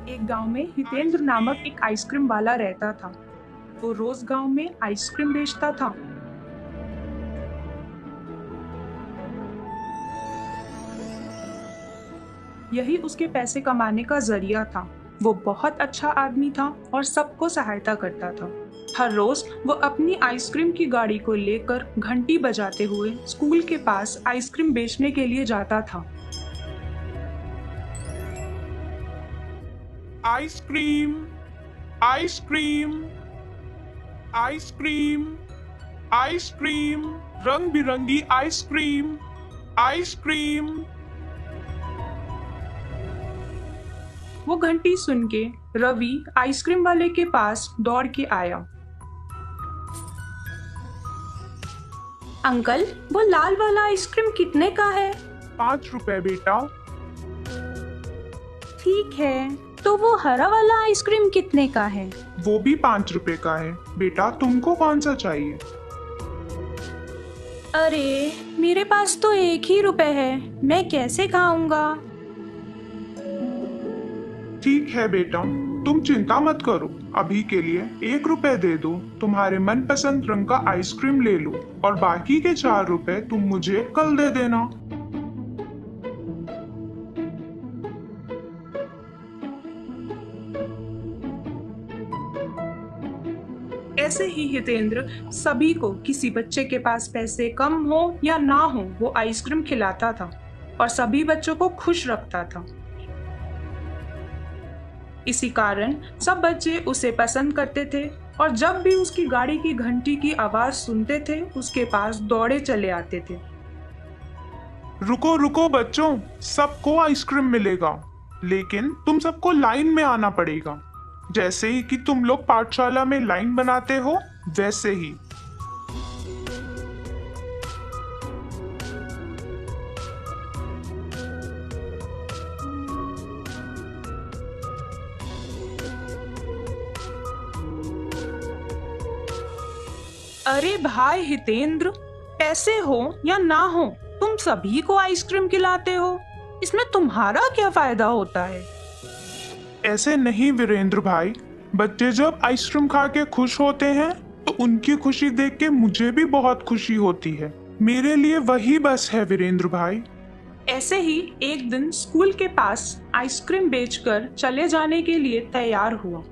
एक गांव में हितेंद्र नामक एक आइसक्रीम वाला रहता था। वो रोज गांव में आइसक्रीम बेचता था। यही उसके पैसे कमाने का जरिया था। वो बहुत अच्छा आदमी था और सबको सहायता करता था। हर रोज वो अपनी आइसक्रीम की गाड़ी को लेकर घंटी बजाते हुए स्कूल के पास आइसक्रीम बेचने के लिए जाता था। आइसक्रीम, आइसक्रीम, आइसक्रीम, आइसक्रीम, रंग बिरंगी आइसक्रीम, आइसक्रीम। वो घंटी सुन के रवि आइसक्रीम वाले के पास दौड़ के आया। अंकल, वो लाल वाला आइसक्रीम कितने का है? 5 रुपए बेटा। ठीक है, तो वो हरा वाला आइसक्रीम कितने का है? वो भी 5 रुपए का है। बेटा तुमको कौन सा चाहिए? अरे, मेरे पास तो 1 ही रुपए है, मैं कैसे खाऊंगा? ठीक है बेटा, तुम चिंता मत करो। अभी के लिए 1 रुपए दे दो, तुम्हारे मनपसंद रंग का आइसक्रीम ले लो और बाकी के 4 रुपए तुम मुझे कल दे देना। ऐसे ही हितेंद्र सभी को, किसी बच्चे के पास पैसे कम हो या ना हो, वो आइसक्रीम खिलाता था और सभी बच्चों को खुश रखता था। इसी कारण सब बच्चे उसे पसंद करते थे और जब भी उसकी गाड़ी की घंटी की आवाज सुनते थे उसके पास दौड़े चले आते थे। रुको रुको बच्चों, सबको आइसक्रीम मिलेगा, लेकिन तुम सबको लाइन में आना पड़ेगा। जैसे ही कि तुम लोग पाठशाला में लाइन बनाते हो, वैसे ही। अरे भाई हितेंद्र, पैसे हो या ना हो, तुम सभी को आइसक्रीम खिलाते हो, इसमें तुम्हारा क्या फायदा होता है? ऐसे नहीं वीरेंद्र भाई, बच्चे जब आइसक्रीम खा के खुश होते हैं तो उनकी खुशी देख के मुझे भी बहुत खुशी होती है। मेरे लिए वही बस है वीरेंद्र भाई। ऐसे ही एक दिन स्कूल के पास आइसक्रीम बेचकर चले जाने के लिए तैयार हुआ।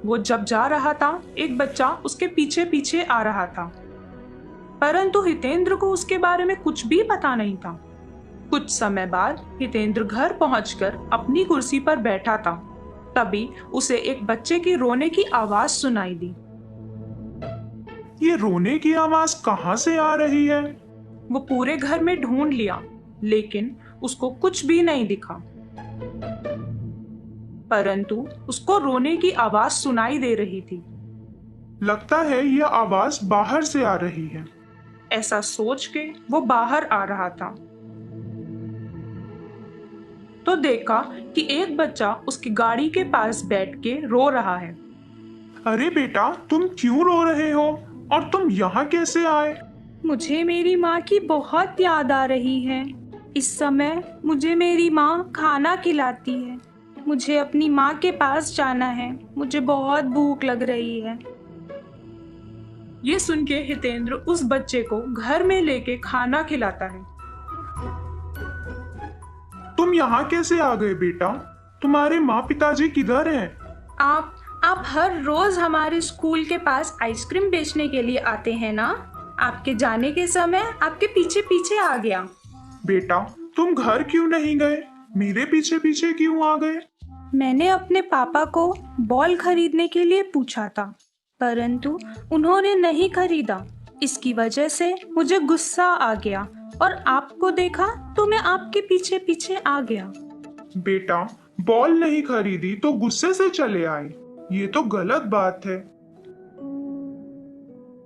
वो जब जा रहा था, एक बच्चा उसके पीछे पीछे आ रहा था, परंतु हितेंद्र को उसके बारे में कुछ भी पता नहीं था। कुछ समय बाद हितेंद्र घर पहुंचकर अपनी कुर्सी पर बैठा था। तभी उसे एक बच्चे की रोने की आवाज सुनाई दी। ये रोने की आवाज कहाँ से आ रही है? वो पूरे घर में ढूंढ लिया, लेकिन उसको कुछ भी नहीं दिखा, परंतु उसको रोने की आवाज सुनाई दे रही थी। लगता है यह आवाज बाहर से आ रही है। ऐसा सोच के वो बाहर आ रहा था तो देखा कि एक बच्चा उसकी गाड़ी के पास बैठ के रो रहा है। अरे बेटा, तुम क्यों रो रहे हो और तुम यहाँ कैसे आए? मुझे मेरी माँ की बहुत याद आ रही है। इस समय मुझे मेरी माँ खाना खिलाती है। मुझे अपनी माँ के पास जाना है, मुझे बहुत भूख लग रही है। ये सुन के हितेंद्र उस बच्चे को घर में लेके खाना खिलाता है। तुम यहाँ कैसे आ गए बेटा? तुम्हारे माँ पिताजी किधर हैं? आप हर रोज हमारे स्कूल के पास आइसक्रीम बेचने के लिए आते हैं ना? आपके जाने के समय आपके पीछे पीछे आ गया। बेटा तुम घर क्यों नहीं गए? मेरे पीछे पीछे क्यों आ गए? मैंने अपने पापा को बॉल खरीदने के लिए पूछा था, परंतु उन्होंने नहीं खरीदा। इसकी वजह से मुझे गुस्सा आ गया और आपको देखा तो मैं आपके पीछे पीछे आ गया। बेटा बॉल नहीं खरीदी तो गुस्से से चले आए, ये तो गलत बात है।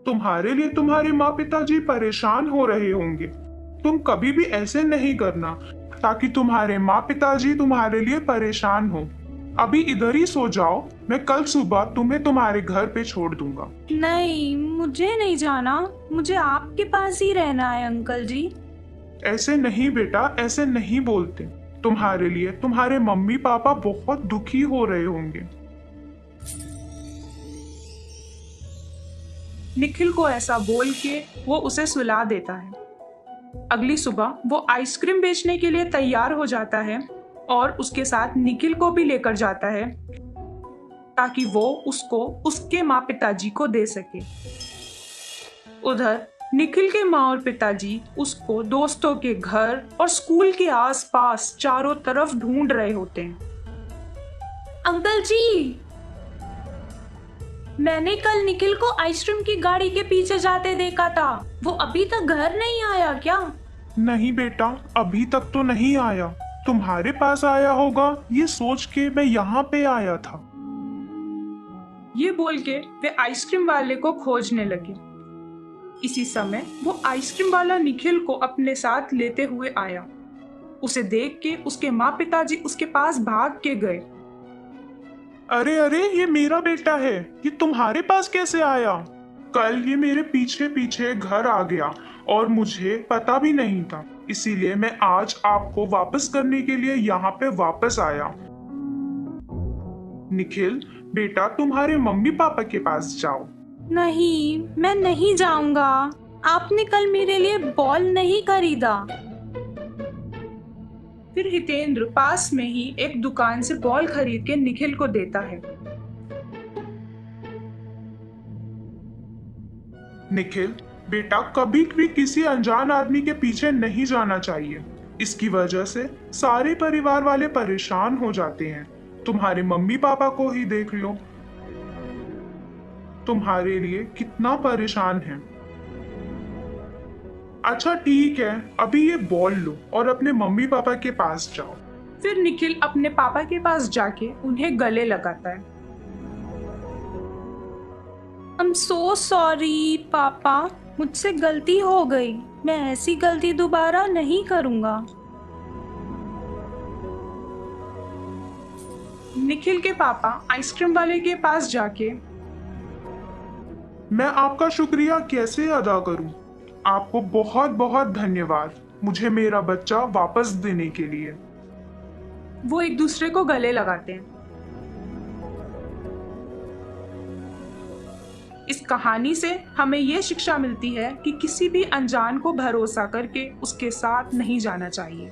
तुम्हारे लिए तुम्हारे माँ पिताजी परेशान हो रहे होंगे। तुम कभी भी ऐसे नहीं करना ताकि तुम्हारे माँ पिताजी तुम्हारे लिए परेशान हो। अभी इधर ही सो जाओ, मैं कल सुबह तुम्हें तुम्हारे घर पे छोड़ दूंगा। नहीं, मुझे नहीं जाना, मुझे आपके पास ही रहना है अंकल जी। ऐसे नहीं बेटा, ऐसे नहीं बोलते। तुम्हारे लिए तुम्हारे मम्मी पापा बहुत दुखी हो रहे होंगे। निखिल को ऐसा बोल के वो उसे सुला देता है। अगली सुबह वो आइसक्रीम बेचने के लिए तैयार हो जाता है और उसके साथ निखिल को भी लेकर जाता है ताकि वो उसको उसके माँ पिताजी को दे सके। उधर निखिल के माँ और पिताजी उसको दोस्तों के घर और स्कूल के आसपास चारों तरफ ढूंढ रहे होते हैं। अंकल जी, मैंने कल निखिल को आइसक्रीम की गाड़ी के पीछे जाते देखा था। वो अभी तक घर नहीं आया क्या? नहीं बेटा, अभी तक तो नहीं आया। तुम्हारे पास आया होगा ये सोच के मैं यहाँ पे आया था। ये बोल के वे आइसक्रीम वाले को खोजने लगे। इसी समय वो आइसक्रीम वाला निखिल को अपने साथ लेते हुए आया। उसे देख के उसके माँ पिताजी उसके पास भाग के गए। अरे अरे, ये मेरा बेटा है, ये तुम्हारे पास कैसे आया? कल ये मेरे पीछे पीछे घर आ गया और मुझे पता भी नहीं था, इसीलिए मैं आज आपको वापस करने के लिए यहाँ पे वापस आया। निखिल बेटा, तुम्हारे मम्मी पापा के पास जाओ। नहीं, मैं नहीं जाऊंगा। आपने कल मेरे लिए बॉल नहीं खरीदा। फिर हितेंद्र पास में ही एक दुकान से बॉल खरीद के निखिल को देता है। निखिल बेटा, कभी भी किसी अनजान आदमी के पीछे नहीं जाना चाहिए। इसकी वजह से सारे परिवार वाले परेशान हो जाते हैं। तुम्हारे मम्मी पापा को ही देख लो, तुम्हारे लिए कितना परेशान है। अच्छा ठीक है, अभी ये बॉल लो और अपने मम्मी पापा के पास जाओ। फिर निखिल अपने पापा के पास जाके उन्हें गले लगाता है। आई एम सो सॉरी पापा, मुझसे गलती हो गई। मैं ऐसी गलती दोबारा नहीं करूंगा। निखिल के पापा आइसक्रीम वाले के पास जाके, मैं आपका शुक्रिया कैसे अदा करूं? आपको बहुत बहुत धन्यवाद मुझे मेरा बच्चा वापस देने के लिए। वो एक दूसरे को गले लगाते हैं। इस कहानी से हमें ये शिक्षा मिलती है कि किसी भी अनजान को भरोसा करके उसके साथ नहीं जाना चाहिए।